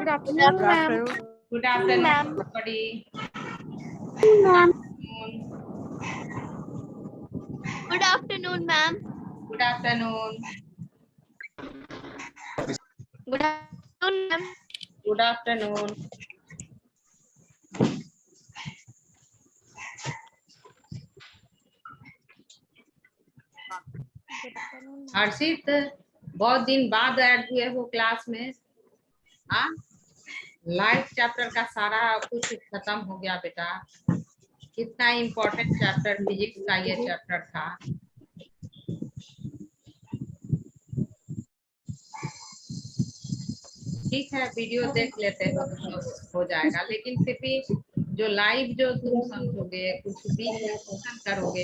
Good afternoon, ma'am. Good afternoon, Ma'am. everybody. Ma'am. Good afternoon, ma'am. Good afternoon. Good afternoon, ma'am. Good afternoon. हर्षित, बहुत दिन बाद add हुए हो class में। हाँ, लाइफ चैप्टर का सारा कुछ खत्म हो गया बेटा। कितना इम्पोर्टेंट चैप्टर फिजिक्स का ये चैप्टर था। ठीक है, वीडियो देख लेते हो हो जाएगा, लेकिन फिर भी जो लाइव जो तुम समझोगे, कुछ भी क्वेश्चन करोगे,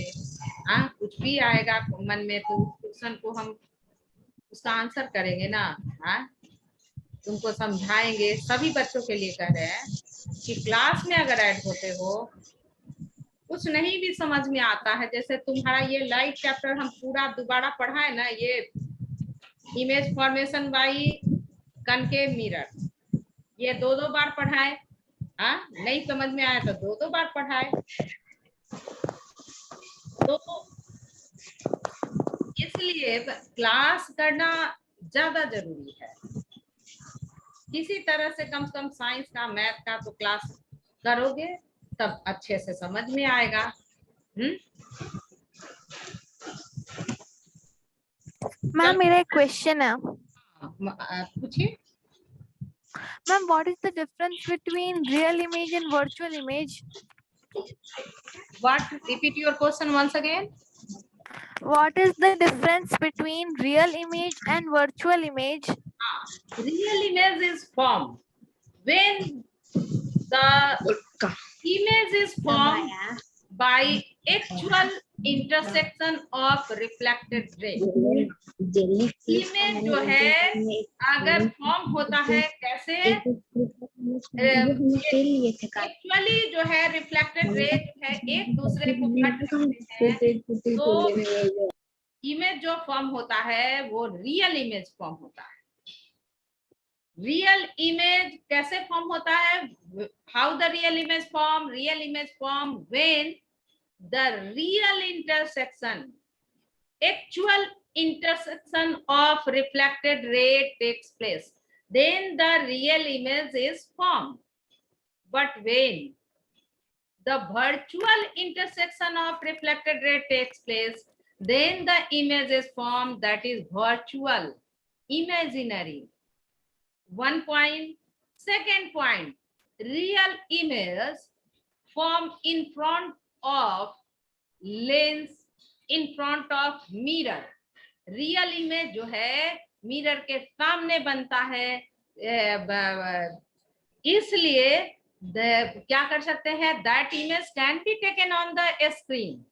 हाँ, कुछ भी आएगा मन में तो उस क्वेश्चन को हम उसका आंसर करेंगे ना। हाँ, तुमको समझाएंगे। सभी बच्चों के लिए कह रहे हैं कि क्लास में अगर ऐड होते हो, कुछ नहीं भी समझ में आता है, जैसे तुम्हारा ये लाइव चैप्टर हम पूरा दोबारा पढ़ाए ना, ये image formation by concave mirror, ये दो बार पढ़ाए। हाँ, नहीं समझ में आया तो दो बार पढ़ाए। तो इसलिए क्लास करना ज्यादा जरूरी है। किसी तरह से कम साइंस का, मैथ का तो क्लास करोगे तब अच्छे से समझ में आएगा। मैम, मेरा एक क्वेश्चन है। पूछिए। Ma'am, what is the difference between real image and virtual image? What? Repeat your question once again. What is the difference between real image and virtual image? Real image is formed when the image is formed by actual intersection of reflected ray. Image जो है अगर form होता है कैसे, actually जो है reflected ray जो है एक दूसरे को कट करते हैं, तो इमेज जो फॉर्म होता है वो रियल इमेज फॉर्म होता है। रियल इमेज कैसे फॉर्म होता है? How the real image form? Real image form when the real intersection, actual intersection of reflected ray takes place, then the real image is formed. But when the virtual intersection of reflected ray takes place, then the image is formed, that is virtual, imaginary. One point. Second point, real image formed in front of lens, in front of mirror. Real image जो है mirror के सामने बनता है, इसलिए क्या कर सकते हैं, that image can be taken on the screen.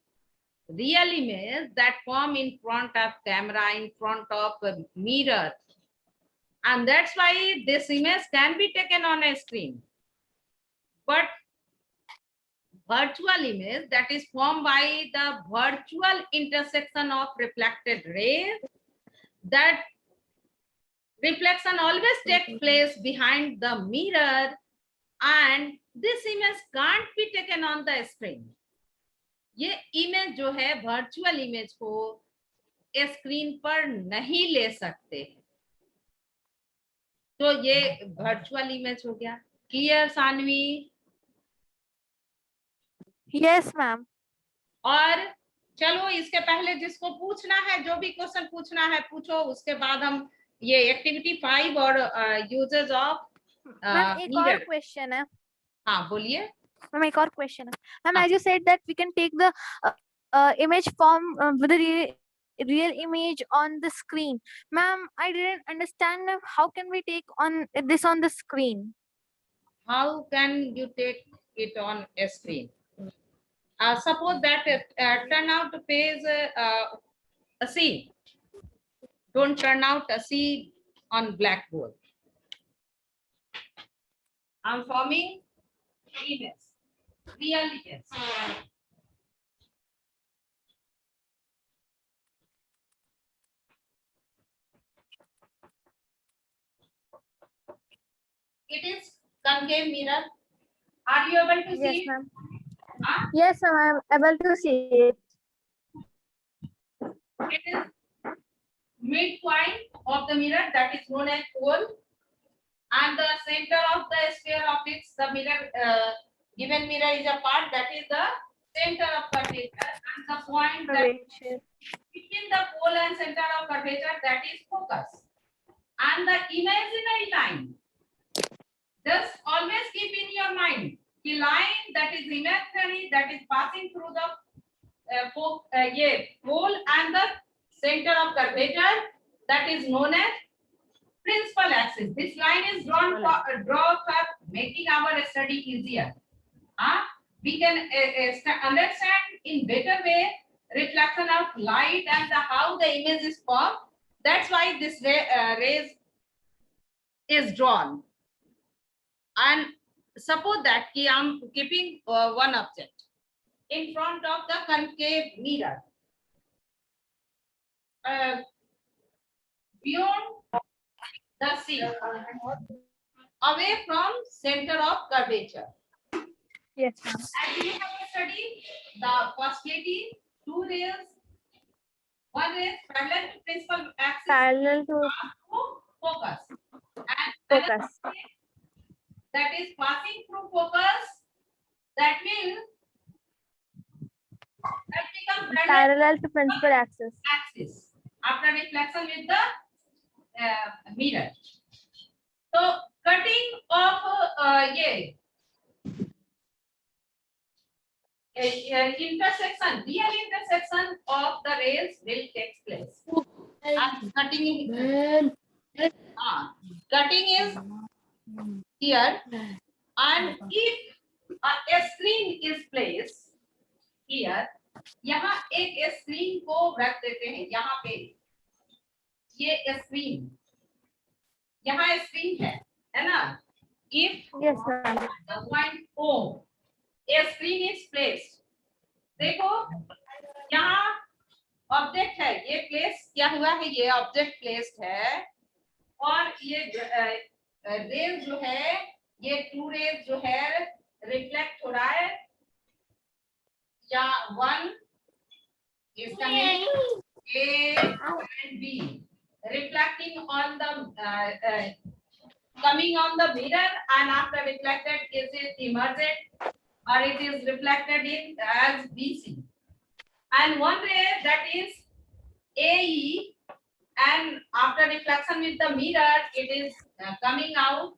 Real image that form in front of camera, in front of mirror, and that's why this image can be taken on a screen. But virtual image that is formed by the virtual intersection of reflected rays, that reflection always takes place behind the mirror, and this image can't be taken on the screen. ये image जो है virtual image को screen पर नहीं ले सकते, तो ये वर्चुअल इमेज हो गया। क्लियर सानवी? Yes ma'am. और चलो इसके पहले जिसको पूछना है, जो भी क्वेश्चन पूछना है पूछो, उसके बाद हम ये एक्टिविटी 5 और यूजेस ऑफ एक और क्वेश्चन है। हाँ बोलिए मैम, एक और क्वेश्चन है। Ma'am, as you said that we can take the image form with the real image on the screen. Ma'am, I didn't understand, ma'am, how can we take on this on the screen? How can you take it on a screen? Suppose that turn out to page a C. Don't turn out a C on blackboard. I'm forming image, real image. It is concave mirror. Are you able to Yes, see? ma'am. Huh? Yes, ma'am. I am able to see it. It is midpoint of the mirror, that is known as pole, and the center of the sphere of its the mirror given mirror is a part, that is the center of curvature, and the point that Curvature. between the pole and center of curvature, that is focus. And the imaginary line, just always keep in your mind the line that is imaginary, that is passing through the pole and the center of curvature, that is known as principal axis. This line is drawn for making our study easier. We can understand in better way reflection of light and how the image is formed. That's why this rays is drawn. And suppose that I am keeping one object in front of the concave mirror. Beyond the sea, away from center of curvature. Yes, ma'am. And we have to study the possibility, two rays, one ray parallel to principal axis Parallel to focus, and focus. another ray that is passing through focus, that will that become Parallel to principal axis. axis after reflection with the mirror. So cutting of intersection, real intersection of the rays will take place. And cutting is here, and if a screen is placed here, यहाँ एक screen को रख देते हैं, यहाँ पे ये screen, यहाँ स्क्रीन है ना? If Yes, ma'am. the point O, a screen is placed, देखो यहाँ ऑब्जेक्ट है, ये प्लेस क्या हुआ है, ये ऑब्जेक्ट प्लेस्ड है, और ये रेज जो है, ये टू रेज जो है रिफ्लेक्ट हो रहा है, या one is coming A and B, reflecting on the coming on the mirror, and after reflected, is it emerged or it is reflected in as BC, and one ray that is AE, and after reflection with the mirror, it is coming out,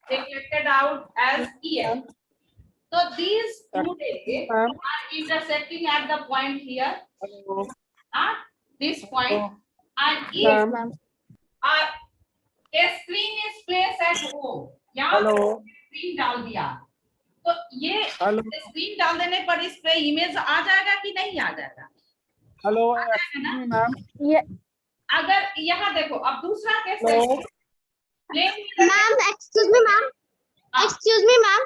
reflected out as EF. So these two rays are intersecting at the point here, this point, and if a screen is placed at O, यहाँ screen डाल दिया, तो ये screen डाल देने पर इस पे इमेज आ जाएगा कि नहीं आ जाएगा? Hello Yeah. अगर यहाँ देखो, अब दूसरा case Ma'am, excuse me, ma'am. Excuse me, ma'am.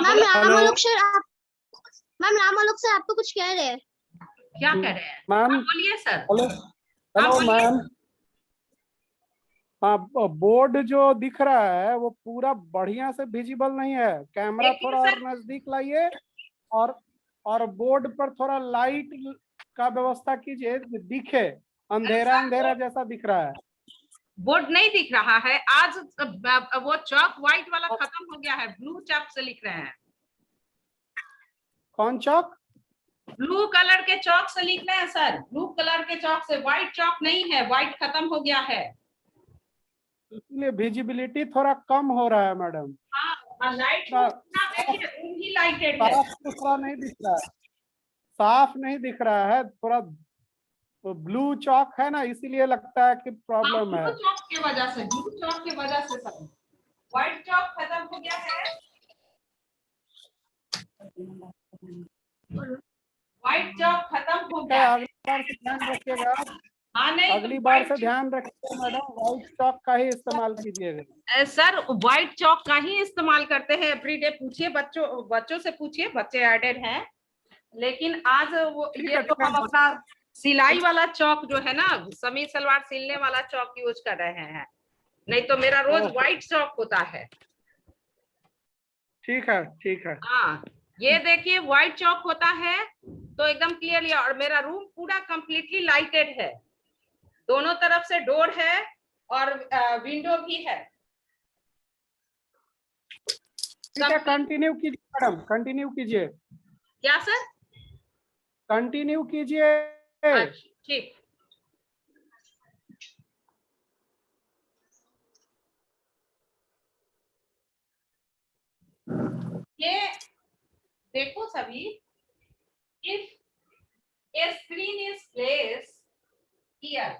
Ma'am, Ramalok sir आपको कुछ कह रहे हैं? क्या कह रहे हैं? मैम बोलिए सर। हेलो मैम, हाँ बोर्ड जो दिख रहा है वो पूरा बढ़िया से विजिबल नहीं है, कैमरा थोड़ा और नजदीक लाइए, और बोर्ड पर थोड़ा लाइट का व्यवस्था कीजिए, दिखे, अंधेरा अंधेरा जैसा दिख रहा है। बोर्ड नहीं दिख रहा है आज, वो चॉक व्हाइट वाला खत्म हो गया है, ब्लू चॉक से लिख रहे हैं। कौन चॉक? ब्लू कलर के चॉक से लिख रहे हैं सर, ब्लू कलर के चॉक से, व्हाइट चॉक नहीं है, व्हाइट खत्म हो गया है, इसलिए विजिबिलिटी थोड़ा कम हो रहा है मैडम। हाँ, लाइट देखिए, लाइटेड है, साफ सुथरा नहीं दिख रहा है, साफ नहीं दिख रहा है, थोड़ा ब्लू चॉक है ना, इसीलिए लगता है कि प्रॉब्लम है। ब्लू चॉक की वजह से, ब्लू चॉक की वजह से सर, व्हाइट चॉक खत्म हो गया है, व्हाइट चॉक खत्म हो गया। अगली बार से ध्यान रखिएगा, हाँ नहीं, अगली बार से ध्यान रखिएगा मैडम, व्हाइट चॉक का ही इस्तेमाल कीजिएगा। सर व्हाइट चॉक का ही इस्तेमाल करते हैं एवरीडे, पूछिए बच्चों से पूछिए, बच्चे एडेड हैं, लेकिन आज वो ये तो हम अपना सिलाई वाला चौक जो है ना, समीज सलवार सिलने वाला चौक यूज कर रहे हैं, नहीं तो मेरा रोज व्हाइट चौक होता है। ठीक है, ठीक है। हाँ, ये देखिए व्हाइट चौक होता है तो एकदम क्लियरली, और मेरा रूम पूरा कंप्लीटली लाइटेड है, दोनों तरफ से डोर है और विंडो भी है। ठीक है, कंटिन्यू कीजिए मैडम, कंटिन्यू कीजिए, क्या सर? कंटिन्यू कीजिए। अच्छा, ठीक। ये देखो सभी, if a screen is placed here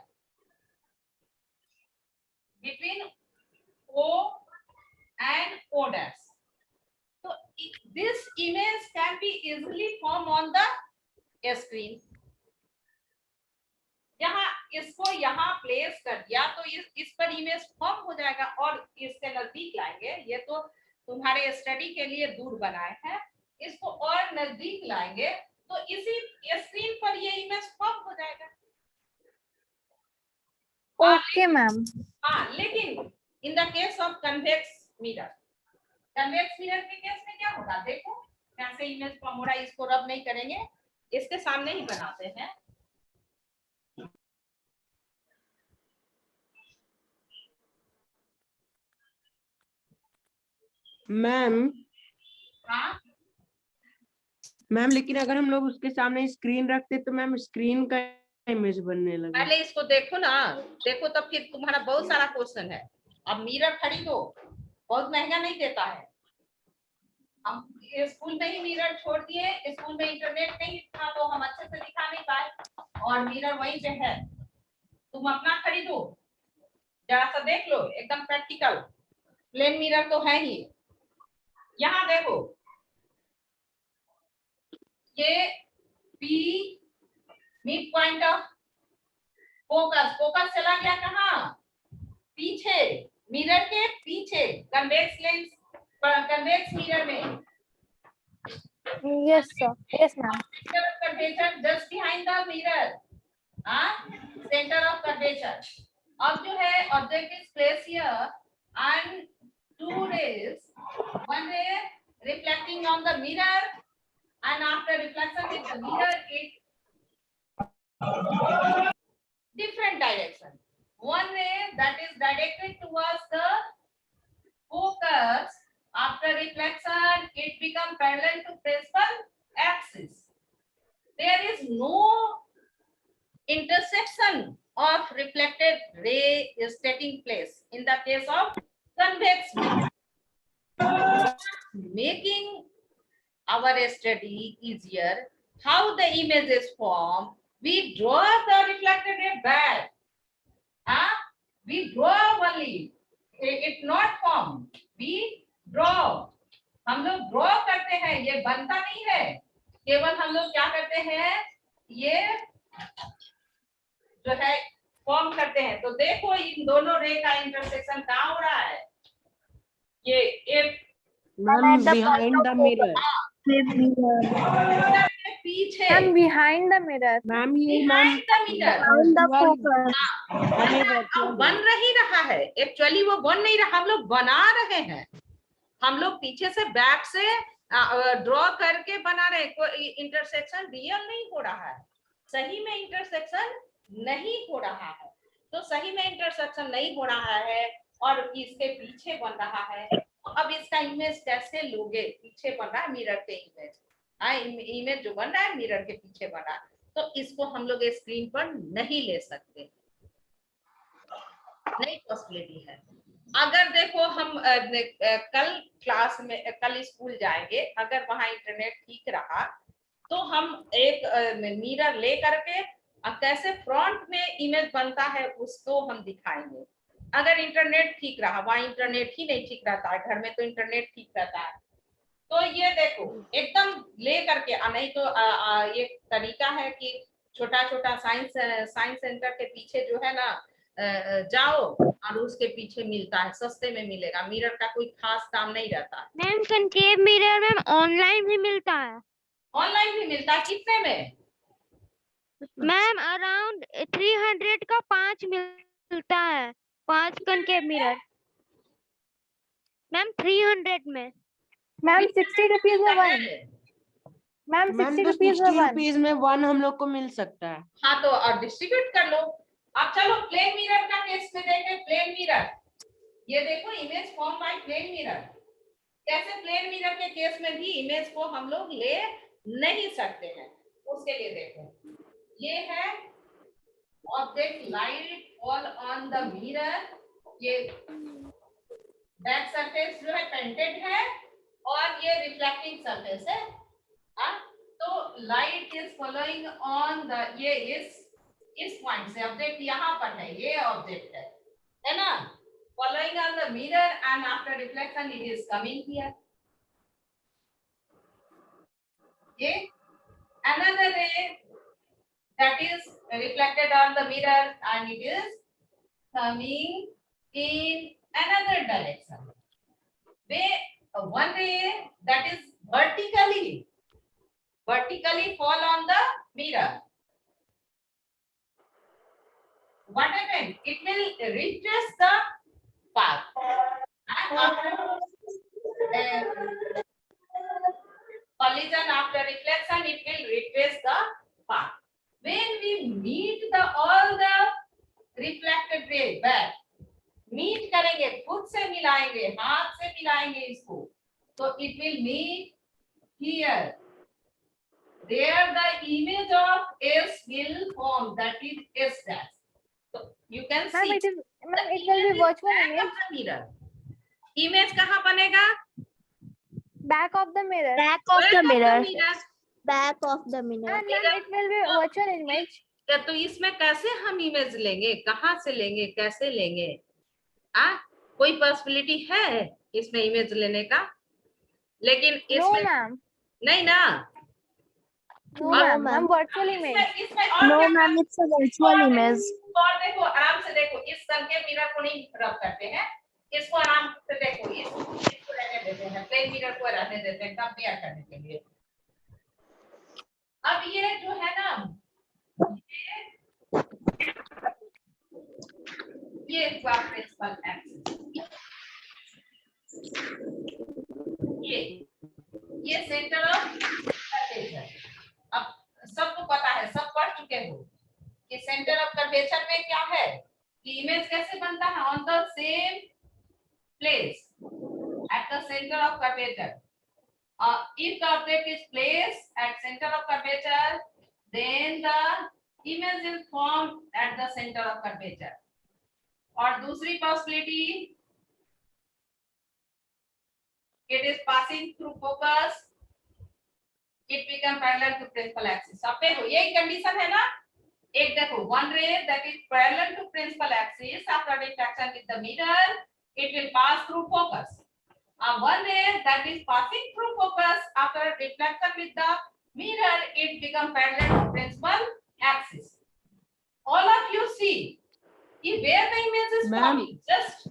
between O and O dash, so this image can be easily formed on the screen. यहाँ इसको यहाँ प्लेस कर दिया तो इस पर इमेज फॉर्म हो जाएगा, और इसके नजदीक लाएंगे, ये तो तुम्हारे स्टडी के लिए दूर बनाए हैं, इसको और नजदीक लाएंगे तो इसी स्क्रीन पर ये इमेज फॉर्म हो जाएगा। Okay ma'am. हाँ, लेकिन in the case of convex mirror, convex mirror के केस में क्या होगा, देखो कैसे इमेज फॉर्म हो रहा है। इसको रब नहीं करेंगे, इसके सामने ही बनाते हैं। मैम हाँ, मैम लेकिन अगर हम लोग उसके सामने स्क्रीन रखते तो मैम स्क्रीन का इमेज बनने लगा। पहले इसको देखो ना, देखो तब फिर तुम्हारा बहुत सारा क्वेश्चन है। अब मिरर खरीदो, बहुत महंगा नहीं देता है। हम स्कूल में ही मिरर छोड़ दिए, स्कूल में इंटरनेट नहीं था तो हम अच्छे से दिखा नहीं पाए, और मिरर वहीं पे है। तुम अपना खरीदो, जरा सा देख लो, एकदम प्रैक्टिकल प्लेन मिरर तो है ही। यहाँ देखो, ये P mid point of focus, focus चला गया कहाँ, पीछे, मिरर के पीछे, कन्वेक्स लेंस, कन्वेक्स मिरर में। Yes sir, yes ma'am. Center of curvature just behind the mirror, center of curvature. अब जो है object is placed here and two rays, one ray reflecting on the mirror, and after reflection with the mirror it different direction. One ray that is directed towards the focus, after reflection it become parallel to principal axis. There is no intersection of reflected ray is taking place in the case of convex mirror. Making our study easier, how the image is formed, we draw the reflected ray back. We draw only, it not formed, we draw. हम लोग draw करते हैं, ये बनता नहीं है, केवल हम लोग क्या करते हैं, ये जो है फॉर्म करते हैं। तो देखो इन दोनों रे का इंटरसेक्शन कहाँ हो रहा है, ये एक मैम बिहाइंड द मिरर। पीछे, ma'am behind the mirror. Ma'am ये मैम Behind the focus। अब बन नहीं रहा है, एक्चुअली वो बन नहीं रहा, हम लोग बना रहे हैं। हम लोग पीछे से बैक से ड्रॉ करके बना रहे हैं। कोई इंटरसेक्शन रियल नहीं हो रहा है, सही में इंटरसेक्शन नहीं हो रहा है। तो सही में इंटरसेक्शन नहीं हो रहा है और इसके पीछे बन रहा है। अब इसका इमेज कैसे लोगे, पीछे बन रहा है मिरर के इमेज, इमेज जो बन रहा है मिरर के पीछे बन रहा है, तो इसको हम लोग स्क्रीन पर नहीं ले सकते, नहीं पॉसिबिलिटी है। अगर देखो हम कल क्लास में, कल स्कूल जाएंगे, अगर वहां इंटरनेट ठीक रहा तो हम एक मिरर ले करके कैसे फ्रंट में इमेज बनता है उसको हम दिखाएंगे। अगर इंटरनेट ठीक रहा, वहां इंटरनेट ही नहीं ठीक रहता है, घर में तो इंटरनेट ठीक रहता है, तो ये देखो एकदम ले करके, नहीं तो ये तरीका है कि छोटा छोटा साइंस सेंटर के पीछे जो है ना जाओ और उसके पीछे मिलता है, सस्ते में मिलेगा, मिरर का कोई खास दाम नहीं रहता है। Ma'am concave mirror ma'am online भी मिलता है। ऑनलाइन भी मिलता है, कितने में? मैम अराउंड 300 का 5 मिलता है, 5 कनकेव मिरर। मैम 300 में। मैम 60 रुपीज में वन। मैम मैम 60 तो रुपीज में 60 वन। रुपीज में वन हम लोग को मिल सकता है। हाँ तो अब डिस्ट्रीब्यूट कर लो। अब चलो प्लेन मिरर का केस में देखें। प्लेन मिरर, ये देखो image form by plane mirror. कैसे प्लेन मिरर के केस में भी इमेज को हम लोग ले नहीं सकते हैं, उसके लिए देखो ये है object light fall on the mirror. ये बैक सरफेस जो है पेंटेड है और ये रिफ्लेक्टिंग सरफेस है। तो light is following on the, ये इस पॉइंट से ऑब्जेक्ट यहाँ पर है, ये ऑब्जेक्ट है ना, following on the mirror and after reflection it is coming here. Okay, another ray that is reflected on the mirror and it is coming in another direction. One ray that is vertically fall on the mirror. What happened? It will retrace the path. And after collision, after reflection, it will retrace the path. When we meet all the reflected ray back, meet करेंगे, खुद से मिलाएंगे, हाथ से मिलाएंगे इसको, तो it will meet here. There the image of S will form, that is S dash. So you can see. Ma'am, it will be virtual image. Mirror. Image कहाँ बनेगा? Back of the mirror. Back of the mirror. mirror. Back of the mirror. And ma'am, it will be virtual image. तो इसमें कैसे हम image लेंगे, कहाँ से लेंगे, कैसे लेंगे? कोई पॉसिबिलिटी है इसमें इमेज लेने का? लेकिन इसमें ma'am. नहीं ना। No ma'am, virtual image. No ma'am, it's a virtual image. और देखो आराम से देखो, इस संकेत मिरर को नहीं रब करते हैं, इसको आराम से देखो, इसको रहने देते हैं, प्लेन मिरर को रहने देते हैं कंपेयर करने के लिए। अब ये जो है ना, ये प्रिंसिपल एक्सिस, ये सेंटर ऑफ कर्वेचर। अब सबको पता है, सब पढ़ चुके हो कि सेंटर ऑफ कर्वेचर में क्या है, कि इमेज कैसे बनता है, on the same place at the centre of curvature. If the object is placed at center of curvature, then the image is formed at the center of curvature. और दूसरी possibility, it is passing through focus, it become parallel to principal axis. अब देखो यही condition है ना, एक देखो one ray that is parallel to principal axis after diffraction with the mirror, it will pass through focus. One ray that is passing through focus after reflection with the mirror, it become parallel to principal axis. All of you see, where the image is forming, just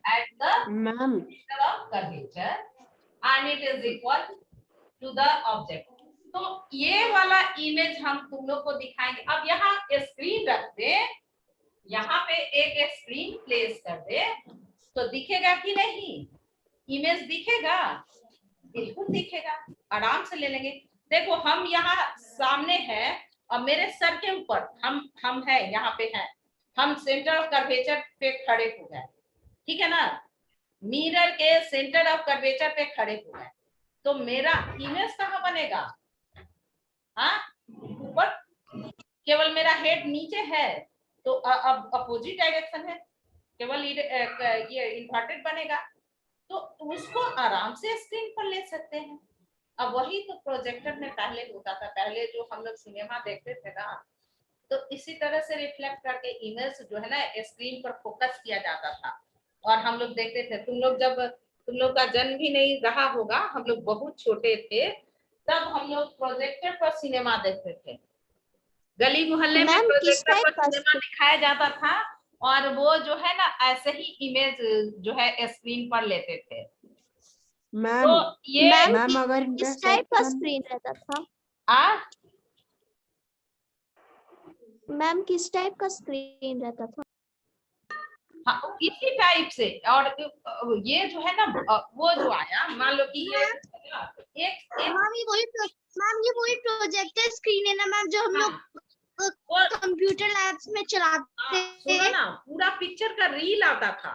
at the center of curvature, and it is equal to the object. तो ये वाला image हम तुम लोग को दिखाएंगे। अब यहाँ स्क्रीन रख दे, यहाँ पे एक स्क्रीन प्लेस कर दे, तो दिखेगा कि नहीं? इमेज दिखेगा, बिल्कुल दिखेगा, आराम से ले लेंगे। देखो हम यहाँ सामने हैं और मेरे सर के ऊपर हम है, यहाँ पे है, हम सेंटर ऑफ कर्वेचर पे खड़े हो गए, ठीक है ना, मिरर के सेंटर ऑफ कर्वेचर पे खड़े हो गए, तो मेरा इमेज कहाँ बनेगा? ऊपर, केवल मेरा हेड नीचे है, तो अब अपोजिट डायरेक्शन है, केवल ये इन्वर्टेड बनेगा, तो उसको आराम से स्क्रीन पर ले सकते हैं। अब वही तो प्रोजेक्टर में पहले होता था, पहले जो हम लोग सिनेमा देखते थे ना, तो इसी तरह से रिफ्लेक्ट करके इमेज जो है ना स्क्रीन पर फोकस किया जाता था और हम लोग देखते थे। तुम लोग का जन्म भी नहीं रहा होगा, हम लोग बहुत छोटे थे तब हम लोग प्रोजेक्टर पर सिनेमा देखते थे, गली मोहल्ले में प्रोजेक्टर पर सिनेमा दिखाया जाता था और वो जो है ना ऐसे ही इमेज जो है स्क्रीन पर लेते थे। मैम तो ये मैम अगर किस टाइप का स्क्रीन रहता था? मैम किस टाइप का स्क्रीन रहता था? हाँ, इसी टाइप से। और ये जो है ना वो जो आया, मान लो कि ये एक मैम ये वही प्रोजेक्टर स्क्रीन है ना मैम, जो हम लोग कंप्यूटर लैब्स में चलाते सुनो हैं। ना, पूरा पिक्चर का रील आता था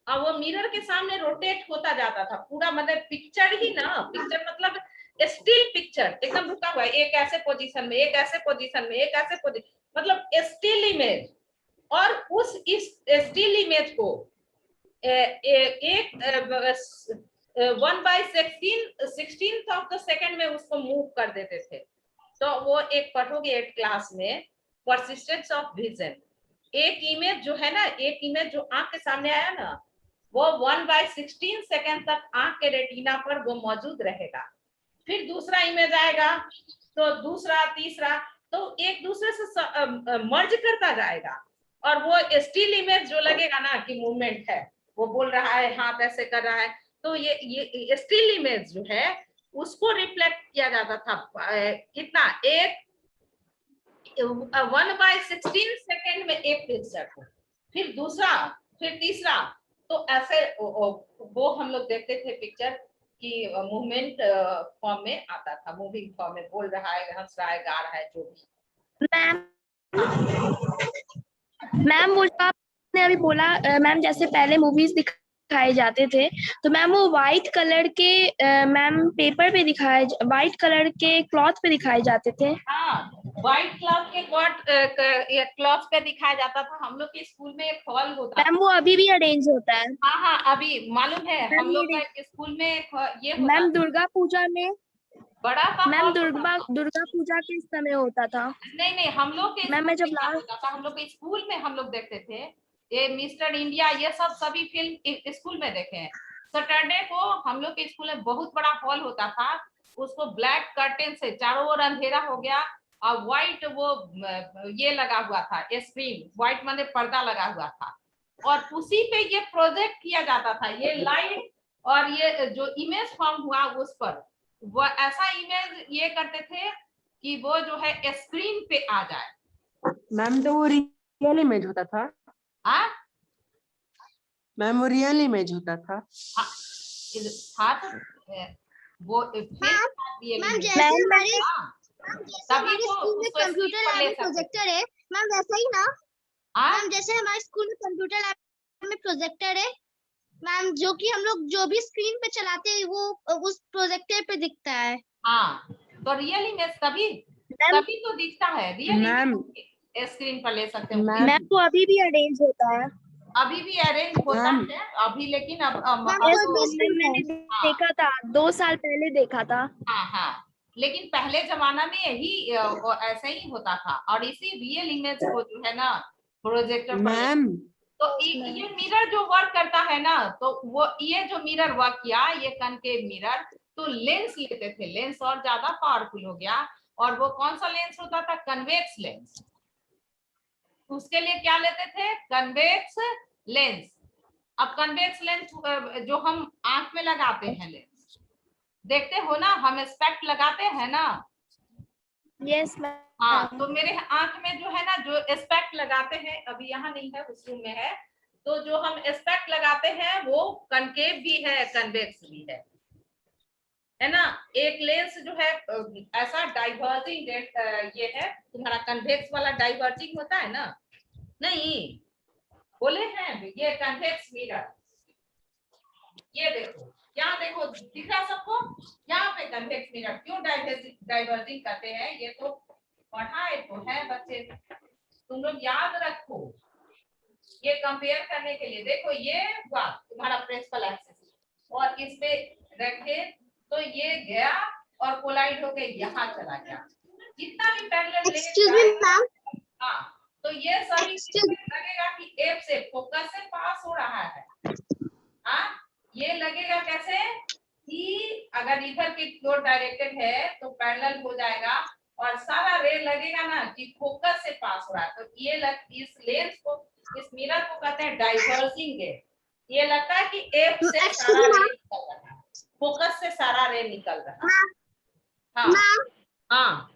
और वो मिरर के सामने रोटेट होता जाता था पूरा, मतलब पिक्चर ही ना, पिक्चर मतलब स्टिल पिक्चर एकदम रुका हुआ है, एक ऐसे पोजीशन में, एक ऐसे पोजीशन में, एक ऐसे पोजीशन, मतलब स्टिल इमेज। और उस इस स्टिल इमेज को एक 1/16 ऑफ द सेकेंड में उसको मूव कर देते थे। तो वो एक पढ़ोगे 8th क्लास में, परसिस्टेंस ऑफ विजन। एक इमेज जो है ना, एक इमेज जो आंख के सामने आया ना, वो 1/16 सेकेंड तक आंख के रेटिना पर वो मौजूद रहेगा। फिर दूसरा इमेज आएगा, तो दूसरा, तीसरा, तो एक दूसरे से मर्ज करता जाएगा। और वो स्टिल इमेज जो लगेगा ना कि मूवमेंट है, वो बोल रहा है, हाथ ऐसे कर रहा है, तो ये स्टिल इमेज जो है उसको रिफ्लेक्ट किया जाता था कितना, एक 1/16 सेकेंड में एक पिक्चर को, फिर दूसरा, फिर तीसरा। तो ऐसे वो हम लोग देखते थे पिक्चर कि मूवमेंट फॉर्म में आता था, मूविंग फॉर्म में, बोल रहा है, हंस रहा है, गा रहा है, जो भी। मैम मैम वो जो आपने अभी बोला मैम, जैसे पहले मूवीज दिखाए जाते थे तो मैम वो व्हाइट कलर के मैम पेपर पे दिखाए, व्हाइट कलर के क्लॉथ पे दिखाए जाते थे। हाँ, व्हाइट क्लॉथ के क्लॉथ पे दिखाया जाता था। हम लोग के स्कूल में एक हॉल होता मैम था। वो अभी भी अरेंज होता है। हाँ हाँ, अभी मालूम है, हम लोग का स्कूल में ये होता मैम था, दुर्गा पूजा में, बड़ा सा मैम हॉल होता था। दुर्गा पूजा के समय होता था। नहीं नहीं, हम लोग के मैम मैं स्कूल जब में क्या लास्ट होता था, हम लोग के स्कूल में हम लोग देखते थे ये मिस्टर इंडिया, ये सब सभी फिल्म स्कूल में देखे हैं। सैटरडे को हम लोग के स्कूल में बहुत बड़ा हॉल होता था, उसको ब्लैक कर्टेन से चारों ओर अंधेरा हो गया, और व्हाइट वो ये लगा हुआ था स्क्रीन, व्हाइट माने पर्दा लगा हुआ था, और उसी पे ये प्रोजेक्ट किया जाता था, ये लाइट और ये जो इमेज फॉर्म हुआ उस पर वो ऐसा इमेज ये करते थे कि वो जो है स्क्रीन पे आ जाए। मैम तो वो रियल इमेज होता था। हाँ मैम वो रियल इमेज होता था। था तो वो मैम जैसे हमारे तभी तो स्कूल में उसको कंप्यूटर स्क्रीन पर लैब ले में सकते। प्रोजेक्टर है मैम, वैसा ही ना हाँ मैम, जैसे हमारे स्कूल में कंप्यूटर लैब में प्रोजेक्टर है मैम, जो कि हम लोग जो भी स्क्रीन पे चलाते हैं वो उस प्रोजेक्टर पे दिखता है। हाँ, तो रियल इमेज तभी तभी तो दिखता है, रियल मैम इमेज स्क्रीन पर ले सकते हो। मैम मैम वो अभी भी अरेंज होता है। अभी भी अरेंज होता मैम है अभी, लेकिन अब मैम Yes, कोई भी स्कूल मैंने में देखा था, 2 साल पहले देखा था। हाँ हाँ, लेकिन पहले जमाना में यही वो ऐसा ही होता था, और इसी रियल इमेज को जो है ना प्रोजेक्टर पर मैम तो ये मिरर जो वर्क करता है ना, तो वो ये जो मिरर वर्क किया, ये कनकेव मिरर, तो लेंस लेते थे, लेंस और ज्यादा पावरफुल हो गया, और वो कौन सा लेंस होता था, कन्वेक्स लेंस। उसके लिए क्या लेते थे, कन्वेक्स लेंस। अब कन्वेक्स लेंस जो हम आंख में लगाते हैं लेंस, देखते हो ना, हम स्पेक्ट लगाते हैं ना। Yes ma'am. हाँ, तो मेरे आंख में जो है ना, जो स्पेक्ट लगाते हैं, अभी यहाँ नहीं है, उस रूम में है, तो जो हम स्पेक्ट लगाते हैं वो कनकेव भी है, कन्वेक्स भी है ना। एक लेंस जो है ऐसा डाइवर्जिंग ये है, तुम्हारा कन्वेक्स वाला डाइवर्जिंग होता है ना, नहीं बोले हैं, ये कन्वेक्स मिरर, ये देखो, यहाँ देखो, दिख रहा सबको, यहाँ पे कन्वेक्स मिरर क्यों डाइवर्जिंग करते हैं, ये तो पढ़ाए तो है बच्चे, तुम लोग याद रखो, ये कंपेयर करने के लिए। देखो ये हुआ तुम्हारा प्रिंसिपल एक्सिस, और इस पे रखे तो ये गया और कोलाइड होके यहाँ चला गया, जितना भी पैरेलल एक्सक्यूज मी मैम, हाँ, तो ये सभी लगेगा कि एफ से फोकस से पास हो रहा है। हाँ, ये लगेगा कैसे कि अगर इधर की फ्लोर डायरेक्टेड है तो पैरेलल हो जाएगा, और सारा रे लगेगा ना कि फोकस से पास हो रहा है, तो ये इस लेंस को, इस मिरर को कहते हैं डाइवर्जिंग रे। ये लगता है कि एफ से सारा रे निकल रहा है, फोकस से सारा रे निकल रहा है। हाँ हाँ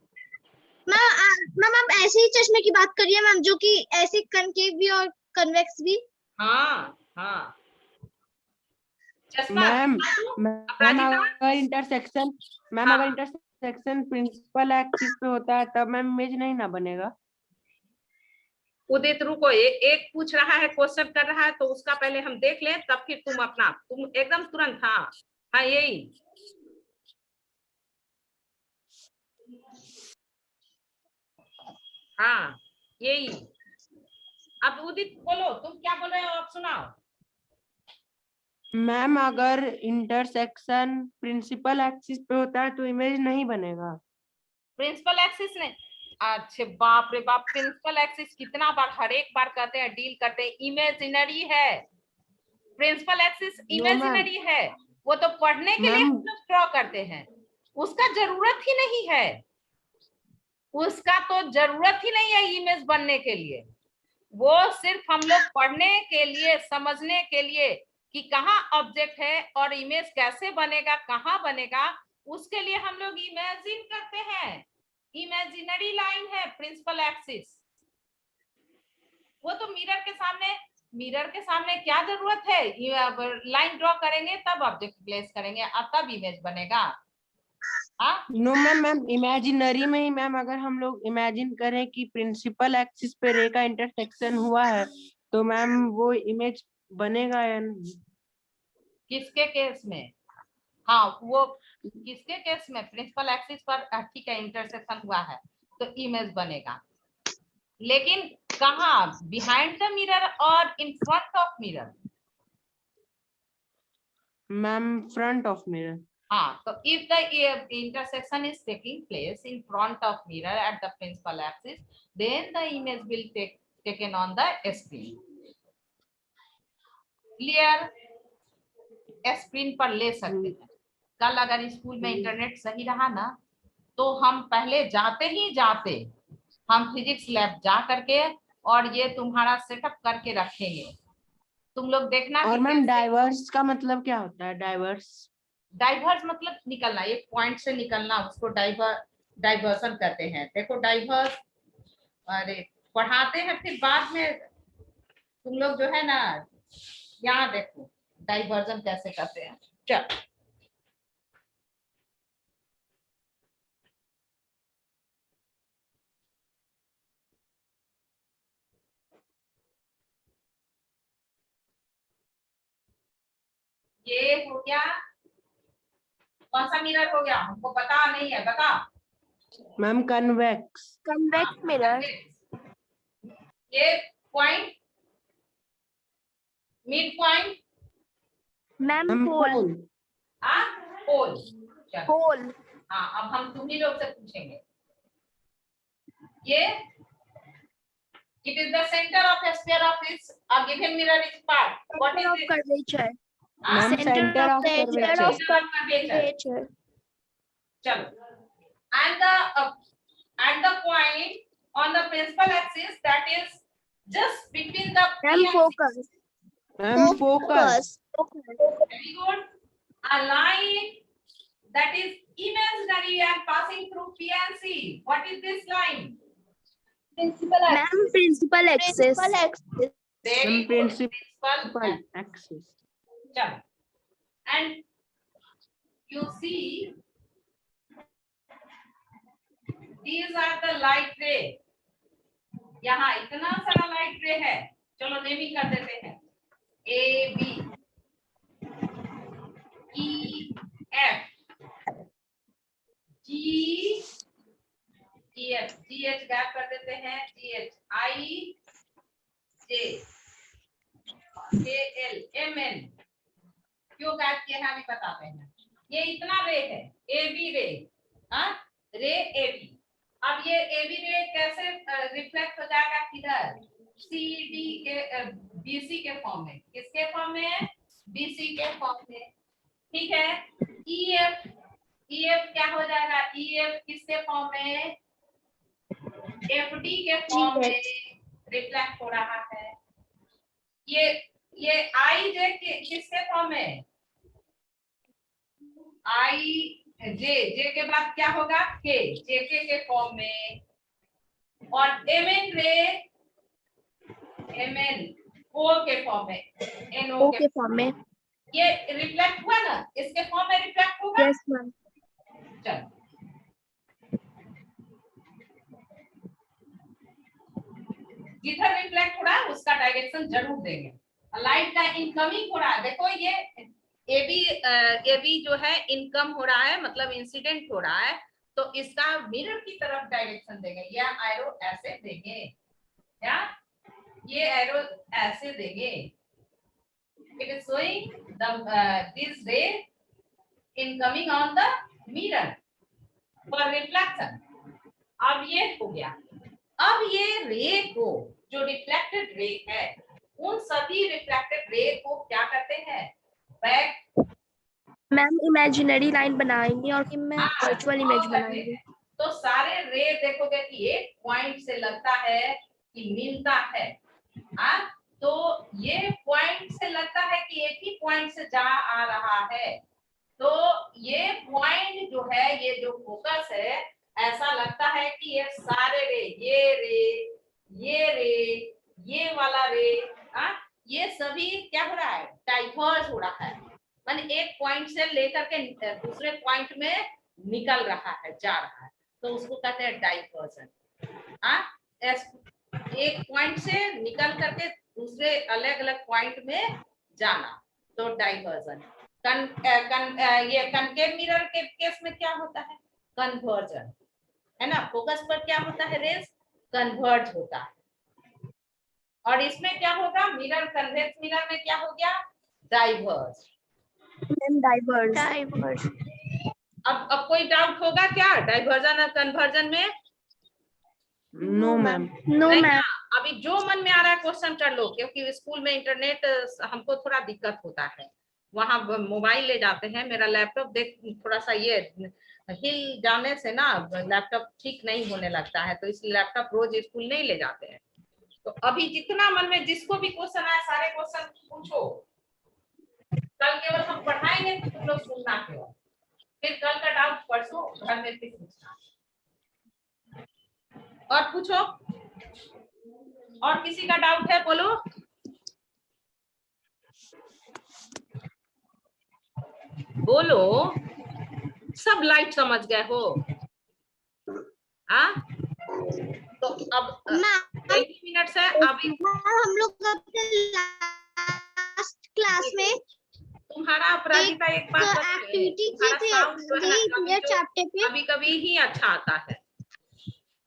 मैम आप ऐसे ही चश्मे की बात करिए मैम, जो कि ऐसे कनकेव भी और कन्वेक्स भी। हाँ हाँ चश्मा मैम अपराजिता? अगर इंटरसेक्शन हाँ। अगर इंटरसेक्शन प्रिंसिपल एक्सिस पे होता है तब मैम इमेज नहीं ना बनेगा। उदित रुको, एक पूछ रहा है, क्वेश्चन कर रहा है, तो उसका पहले हम देख लें, तब फिर तुम एकदम तुरंत। हाँ हाँ यही। हाँ यही। अब उदित बोलो, तुम क्या बोल रहे हो, आप सुनाओ। मैम अगर इंटरसेक्शन प्रिंसिपल एक्सिस पे होता है तो इमेज नहीं बनेगा। प्रिंसिपल एक्सिस ने, अच्छे बाप रे बाप, प्रिंसिपल एक्सिस कितना बार, हर एक बार कहते हैं, डील करते हैं, इमेजिनरी है। Principal axis no ma'am. Imaginary है, वो तो पढ़ने के लिए मैम हम लोग ड्रॉ करते हैं, उसका जरूरत ही नहीं है, उसका तो जरूरत ही नहीं है इमेज बनने के लिए। वो सिर्फ हम लोग पढ़ने के लिए, समझने के लिए कि कहाँ ऑब्जेक्ट है और इमेज कैसे बनेगा, कहाँ बनेगा, उसके लिए हम लोग इमेजिन करते हैं। इमेजिनरी लाइन है प्रिंसिपल एक्सिस। वो तो मिरर के सामने क्या जरूरत है, लाइन ड्रॉ करेंगे तब ऑब्जेक्ट प्लेस करेंगे और तब इमेज बनेगा। नो मैम इमेजिनरी में ही मैम अगर हम लोग इमेजिन करें कि प्रिंसिपल एक्सिस पे रे का इंटरसेक्शन हुआ है तो मैम वो इमेज बनेगा या नहीं? किसके केस में? हाँ वो किसके केस में, प्रिंसिपल एक्सिस पर ठीक है इंटरसेक्शन हुआ है तो इमेज बनेगा, लेकिन कहाँ, बिहाइंड द मिरर और in front of mirror? Ma'am front of mirror. हाँ, तो if the intersection is taking place in front of mirror at the principal axis, then the image will taken on the screen. Clear? Screen पर ले सकते हैं। कल अगर school में internet सही रहा ना, तो हम पहले जाते हम फिजिक्स लैब जा करके और ये तुम्हारा सेटअप करके रखेंगे, तुम लोग देखना। और मैम डाइवर्स का मतलब क्या होता है? डाइवर्स मतलब निकलना, एक पॉइंट से निकलना, उसको डाइवर्सन कहते हैं। देखो डाइवर्स, अरे पढ़ाते हैं फिर बाद में तुम लोग जो है ना, यहाँ देखो डाइवर्जन कैसे करते हैं। चल ये हो गया, कौन सा मिरर हो गया हमको पता नहीं है, बता। Ma'am convex. Convex mirror. ये पॉइंट, मिड पॉइंट, मैम पोल। पोल। पोल। हाँ अब हम तुम ही लोग से पूछेंगे, ये it is the center of a sphere of its a given mirror is part. What is Center of it? curvature. Ma'am centre of Center of curvature. curvature. चलो, and the point on the principal axis that is just between the P Ma'am, and focus. Ma'am focus. Very good. A line that is imaginary and passing through P and C. What is this line? Ma'am, principal axis. Very good. Principal Principal axis. chalo. And you see these are the light ray. यहाँ इतना सारा light रे है, चलो naming कर देते हैं। A B E F G E F G H gap कर देते हैं, G H I J K L M N। क्यों गैप किए हैं अभी बताते हैं। ये इतना रे है, A B रे, रे A B। अब ये ए बी रे कैसे रिफ्लेक्ट हो जाएगा किधर, सी डी के बीसी के फॉर्म में। किसके फॉर्म में? बीसी के फॉर्म में। ठीक है। ईएफ क्या हो जाएगा? ईएफ किसके फॉर्म में? एफडी के फॉर्म में रिफ्लेक्ट हो रहा है। ये आई जे किसके फॉर्म में? आई जे के बाद क्या होगा? के, जेके के फॉर्म में। और एमएन रे, एमएन ओ के फॉर्म में, NO O के फॉर्म में। ये रिफ्लेक्ट हुआ ना, इसके फॉर्म में रिफ्लेक्ट होगा। Yes ma'am. चलो जिधर रिफ्लेक्ट हो रहा है उसका डायरेक्शन जरूर देंगे। लाइट का इनकमिंग हो रहा है, देखो ये AB जो है इनकम हो रहा है, मतलब इंसिडेंट हो रहा है, तो इसका मिरर की तरफ डायरेक्शन देंगे, या एरो ऐसे देंगे, या ये एरो ऐसे देंगे। इट इज शोइंग दिस रे incoming on the mirror for reflection. अब ये हो गया। अब ये रे को, जो रिफ्लेक्टेड रे है, उन सभी रिफ्लेक्टेड रे को क्या करते हैं, बैक मैम इमेजिनरी लाइन बनाएंगे और फिर मैं वर्चुअल इमेज बनाएंगे। तो सारे रे देखोगे कि एक पॉइंट से लगता है कि मिलता है। तो ये पॉइंट से लगता है कि एक ही पॉइंट से जा आ रहा है, तो ये पॉइंट जो है, ये जो फोकस है, ऐसा लगता है कि ये सारे रे, ये रे, ये वाला रे, ये सभी क्या हो रहा है, डाइवर्ज हो रहा है, माने एक पॉइंट से लेकर के दूसरे पॉइंट में निकल रहा है, जा रहा है, तो उसको कहते हैं डाइवर्जन। एक पॉइंट से निकल करके दूसरे अलग अलग पॉइंट में जाना, तो डाइवर्जन। ये कनकेव मिरर के केस में क्या होता है, कन्वर्जन, है ना। फोकस पर क्या होता है, रेस कन्वर्ज होता है। और इसमें क्या होगा, मिरर कन्वेक्स मिरर में क्या हो गया, डाइवर्ज। डाइवर्स। अब कोई डाउट होगा क्या डाइवर्जन और कन्वर्जन में? No ma'am. नो नहीं मैम। ना, अभी जो मन में आ रहा है क्वेश्चन कर लो, क्योंकि स्कूल में इंटरनेट हमको थोड़ा दिक्कत होता है, वहां मोबाइल ले जाते हैं, मेरा लैपटॉप देख थोड़ा सा ये हिल जाने से ना लैपटॉप ठीक नहीं होने लगता है, तो इसलिए लैपटॉप रोज स्कूल नहीं ले जाते हैं। तो अभी जितना मन में जिसको भी क्वेश्चन आए सारे क्वेश्चन पूछो, कल केवल हम पढ़ाएंगे तो तुम लोग सुनना केवल, फिर कल का डाउट परसों घर में फिर पूछना। और पूछो, और किसी का डाउट है बोलो। बोलो, सब लाइट समझ गए हो? तो अब 20 मिनट से अभी हम लोग लास्ट क्लास में तुम्हारा अपराजिता एक बात एक्टिविटी किए थे चैप्टर पे। कभी कभी ही अच्छा आता है,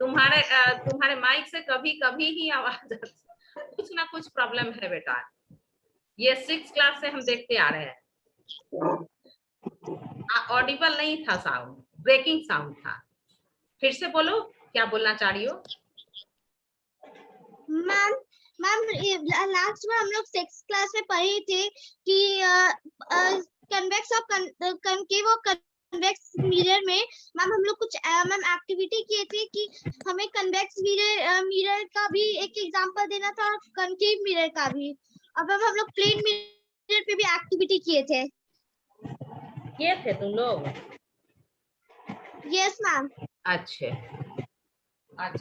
तुम्हारे माइक से कभी कभी ही आवाज आती है, कुछ ना कुछ प्रॉब्लम है बेटा। ये 6 क्लास से हम देखते आ रहे हैं, ऑडिबल नहीं था साउंड, ब्रेकिंग साउंड था। फिर से बोलो, क्या बोलना चाह रही हो? मैम लास्ट में हम लोग 6th क्लास में पढ़े थे कि कन्वेक्स और कनकेव और कन्वेक्स मिरर में मैम हम लोग कुछ मैम एक्टिविटी किए थे कि हमें कन्वेक्स मिरर का भी एक एग्जांपल देना था और कनकेव मिरर का भी। अब हम लोग प्लेन मिरर पे भी एक्टिविटी किए थे तुम लोग? Yes ma'am. अच्छा, अब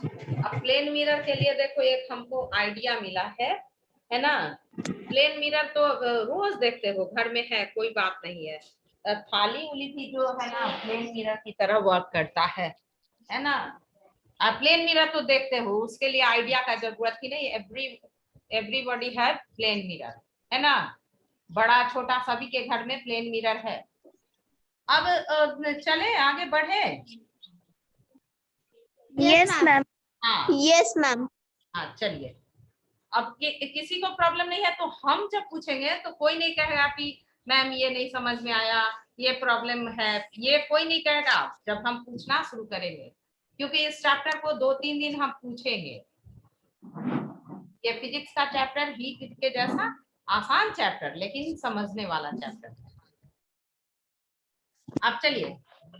प्लेन मिरर के लिए देखो एक हमको आइडिया मिला है ना। प्लेन मिरर तो रोज देखते हो, घर में है, कोई बात नहीं है। थाली उली भी जो है ना प्लेन मिरर की तरह वर्क करता है ना। आप प्लेन मिरर तो देखते हो, उसके लिए आइडिया का जरूरत ही नहीं, एवरीबॉडी हैव प्लेन मिरर, है ना। बड़ा छोटा सभी के घर में प्लेन मिरर है। अब चले आगे बढ़े। Yes ma'am. Yes ma'am. हाँ चलिए, अब किसी को प्रॉब्लम नहीं है तो हम जब पूछेंगे तो कोई नहीं कहेगा कि मैम ये नहीं समझ में आया, ये प्रॉब्लम है, ये कोई नहीं कहेगा जब हम पूछना शुरू करेंगे, क्योंकि इस चैप्टर को 2-3 दिन हम पूछेंगे। ये फिजिक्स का चैप्टर ही के जैसा आसान चैप्टर, लेकिन समझने वाला चैप्टर। अब चलिए,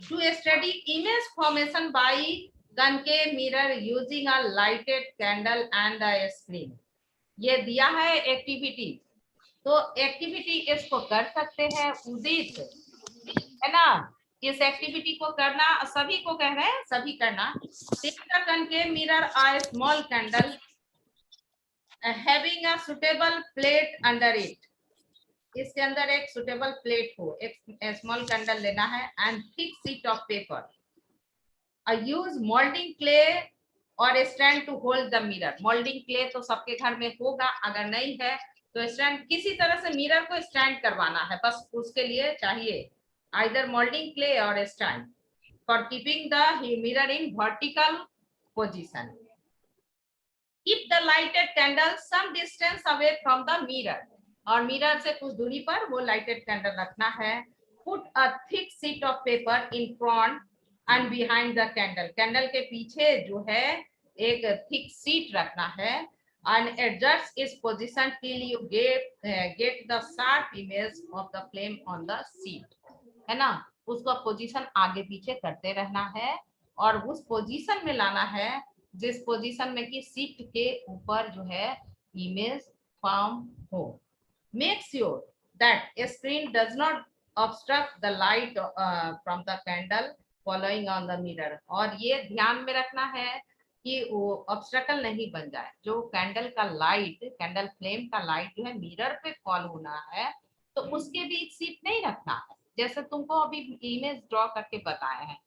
to study image formation by concave mirrर using a lighted candle and a screen, ये दिया है एक्टिविटी। तो एक्टिविटी इसको कर सकते हैं उदित, है ना। इस एक्टिविटी को करना सभी को कह रहे हैं, सभी करना। Take the concave mirror a small candle having a suitable plate under it, इसके अंदर एक सुटेबल प्लेट हो, एक स्मॉल कैंडल लेना है and thick sheet of paper, use moulding clay और stand to hold the mirror. Moulding clay तो सबके घर में होगा, अगर नहीं है तो स्टैंड, किसी तरह से मिरर को स्टैंड करवाना है, बस उसके लिए चाहिए आइदर मोल्डिंग क्ले और stand for keeping the mirror in vertical position. Keep the lighted candle some distance away from the mirror, और मिरर से कुछ दूरी पर वो लाइटेड कैंडल रखना है। Put a thick sheet of paper in front and behind the candle, candle के पीछे जो है एक थिक शीट रखना है। And adjust its position till you get the sharp image of the flame on the sheet, है ना, उसका पोजीशन आगे पीछे करते रहना है और उस पोजीशन में लाना है जिस पोजीशन में कि शीट के ऊपर जो है इमेज फॉर्म हो। Make sure that screen does not obstruct the light from the candle following on the mirror, और ये ध्यान में रखना है कि वो ऑब्स्ट्रकल नहीं बन जाए, जो कैंडल का लाइट, कैंडल फ्लेम का लाइट जो है मिरर पे फॉल होना है तो उसके बीच सीट नहीं रखना है, जैसे तुमको अभी इमेज ड्रॉ करके बताए हैं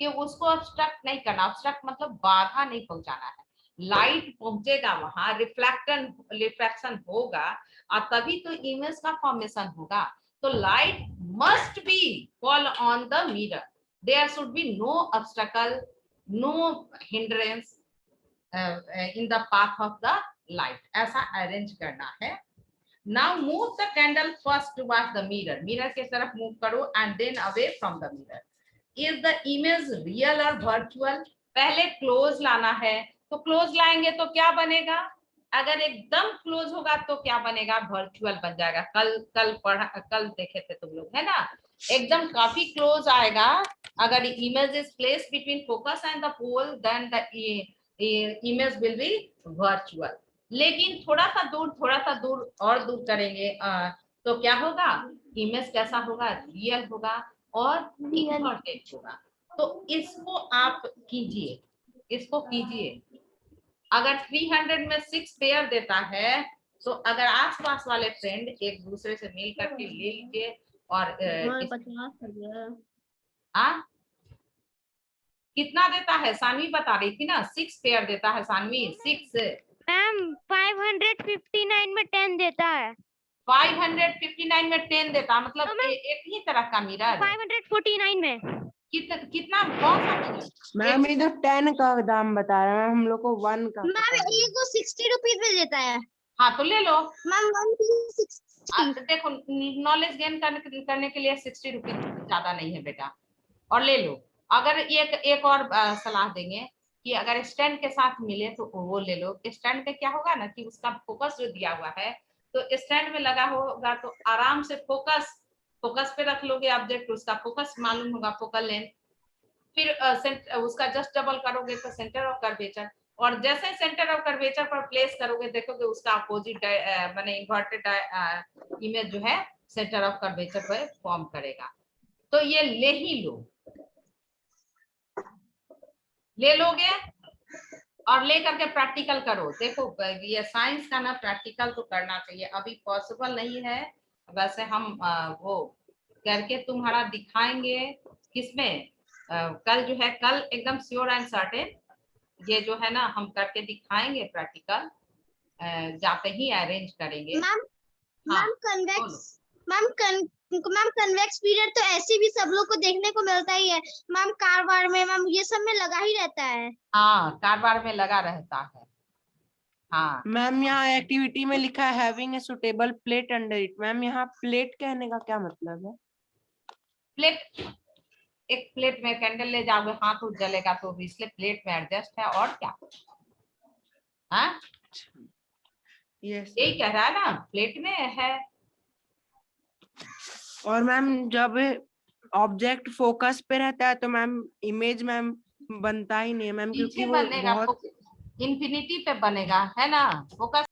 कि उसको ऑब्स्ट्रक्ट नहीं करना। ऑब्स्ट्रक्ट मतलब बाधा नहीं पहुंचाना है, लाइट पहुंचेगा वहां, रिफ्लेक्शन होगा और तभी तो इमेज का फॉर्मेशन होगा। तो light must be fall on the mirror, there should be no obstacle, no hindrance in the path of the light, ऐसा अरेंज करना है। now move the candle first towards the mirror, mirror के तरफ move करो and then away from the mirror। is the image real or virtual, पहले close लाना है, तो क्लोज लाएंगे तो क्या बनेगा, अगर एकदम क्लोज होगा तो क्या बनेगा, वर्चुअल बन जाएगा। कल देखे थे तुम लोग, है ना, एकदम काफी क्लोज आएगा, अगर image is place between focus and the pole then the image will be virtual. लेकिन थोड़ा सा दूर और दूर करेंगे तो क्या होगा, इमेज कैसा होगा, रियल होगा और इम्पोर्टेंट होगा। तो इसको आप कीजिए, इसको कीजिए। अगर 300 में 6 पेयर देता है तो अगर आसपास वाले फ्रेंड एक दूसरे से मिल करके ले लीजिए और कितना देता है, सानवी बता रही थी ना, 6 पेयर देता है सानवी, 6। मैम 559 में 10 देता है, 559 में 10 देता मतलब तो एक ही तरह का मिरर, 549 में कितना कौन सा मिरर, मैम इधर 10 का दाम बता रहे हैं, हम लोग को 1 का मैम एक को 60 रुपीज में देता है। हाँ तो ले लो मैम 1 देखो नॉलेज गेन करने के लिए 60 रुपीज ज्यादा नहीं है बेटा, और ले लो। अगर एक और सलाह देंगे कि अगर स्टैंड के साथ मिले तो वो ले लो। स्टैंड पे क्या होगा ना कि उसका फोकस जो दिया हुआ है तो स्टैंड में लगा होगा तो आराम से फोकस पे रख लोगे ऑब्जेक्ट, उसका फोकस मालूम होगा, फोकल लेंथ, फिर उसका जस्ट डबल करोगे तो सेंटर ऑफ कर्वेचर, और जैसे सेंटर ऑफ कर्वेचर पर प्लेस करोगे देखोगे उसका अपोजिट माने इन्वर्टेड इमेज जो है सेंटर ऑफ कर्वेचर पर फॉर्म करेगा। तो ये ले लोगे और ले करके प्रैक्टिकल करो। देखो ये साइंस का ना प्रैक्टिकल तो करना चाहिए, अभी पॉसिबल नहीं है, वैसे हम वो करके तुम्हारा दिखाएंगे किसमें, कल जो है, कल एकदम श्योर एंड सर्टेन ये जो है ना हम करके दिखाएंगे प्रैक्टिकल, जाते ही अरेंज करेंगे। मैम कन्वेक्स पीरियड तो ऐसे भी सब लोग को देखने को मिलता ही है मैम, कारवार में मैम ये सब में लगा ही रहता है। हाँ कारवार में लगा रहता है। हाँ मैम यहाँ एक्टिविटी में लिखा है having a suitable plate under it, ma'am यहाँ प्लेट कहने का क्या मतलब है? प्लेट, एक प्लेट में कैंडल ले जाओगे हाथ उठ जलेगा तो इसलिए प्लेट में एडजस्ट है, और क्या। हाँ यही कह रहा है ना, प्लेट में है। और मैम जब ऑब्जेक्ट फोकस पे रहता है तो मैम इमेज मैम बनता ही नहीं है मैम, क्योंकि वो बनेगा बहुत इंफिनिटी पे बनेगा, है ना, फोकस